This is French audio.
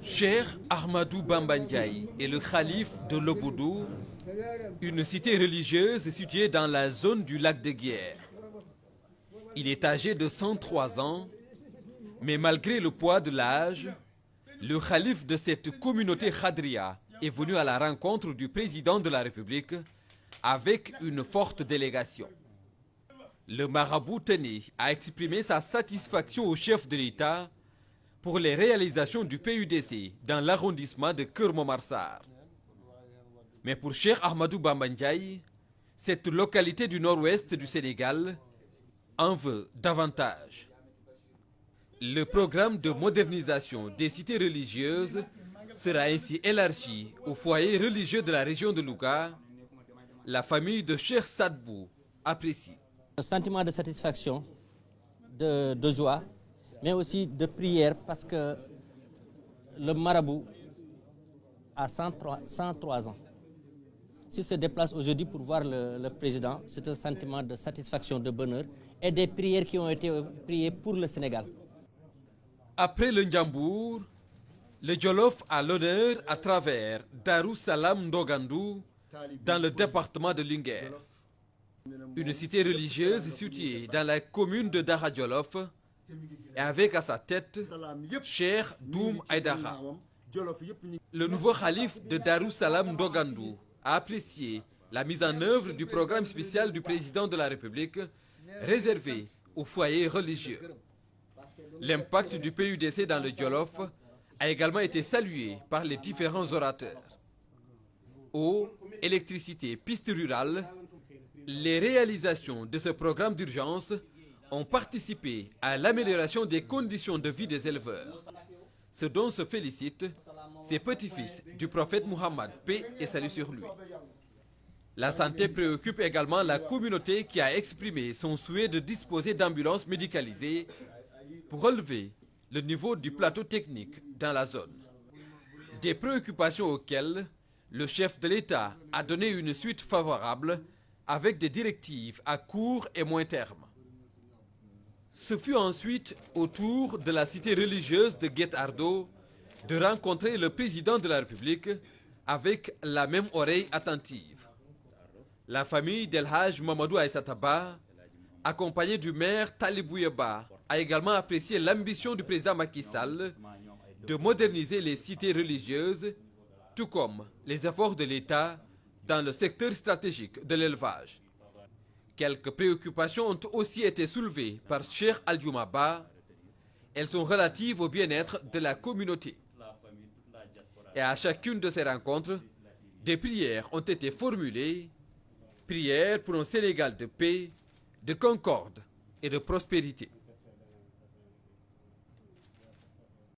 Cheikh Ahmadou Bamba Ndiaye est le khalife de Lobodou, une cité religieuse située dans la zone du lac de Guiers. Il est âgé de 103 ans, mais malgré le poids de l'âge, le khalife de cette communauté khadria est venu à la rencontre du président de la République avec une forte délégation. Le marabout tenait à exprimer sa satisfaction au chef de l'État pour les réalisations du PUDC dans l'arrondissement de Keur Momar Sarr. Mais pour Cheikh Ahmadou Bamba Ndiaye, cette localité du nord-ouest du Sénégal en veut davantage. Le programme de modernisation des cités religieuses sera ainsi élargi aux foyers religieux de la région de Louga. La famille de Cheikh Sadbou apprécie. Un sentiment de satisfaction, de joie, mais aussi de prière parce que le marabout a 103 ans. S'il se déplace aujourd'hui pour voir le président, c'est un sentiment de satisfaction, de bonheur et des prières qui ont été priées pour le Sénégal. Après le Ndiambour, le Jolof a l'honneur à travers Darou Salam Ndogandou dans le département de Linguère. Une cité religieuse située dans la commune de Daha Jolof et avec à sa tête Cheikh Doum Aïdara. Le nouveau khalife de Darou Salam Ndogandou a apprécié la mise en œuvre du programme spécial du président de la République réservé aux foyers religieux. L'impact du PUDC dans le Jolof a également été salué par les différents orateurs. Eau, électricité, pistes rurales, les réalisations de ce programme d'urgence ont participé à l'amélioration des conditions de vie des éleveurs, ce dont se félicitent ces petits-fils du prophète Muhammad, paix et salut sur lui. La santé préoccupe également la communauté qui a exprimé son souhait de disposer d'ambulances médicalisées pour relever le niveau du plateau technique dans la zone. Des préoccupations auxquelles le chef de l'État a donné une suite favorable avec des directives à court et moyen terme. Ce fut ensuite au tour de la cité religieuse de Guet Ardo de rencontrer le président de la République avec la même oreille attentive. La famille d'El Hadj Mamadou Aïssataba, accompagnée du maire Talibou Yeba, a également apprécié l'ambition du président Macky Sall de moderniser les cités religieuses, tout comme les efforts de l'État dans le secteur stratégique de l'élevage. Quelques préoccupations ont aussi été soulevées par Cheikh Aldioumaba. Elles sont relatives au bien-être de la communauté. Et à chacune de ces rencontres, des prières ont été formulées, prières pour un Sénégal de paix, de concorde et de prospérité.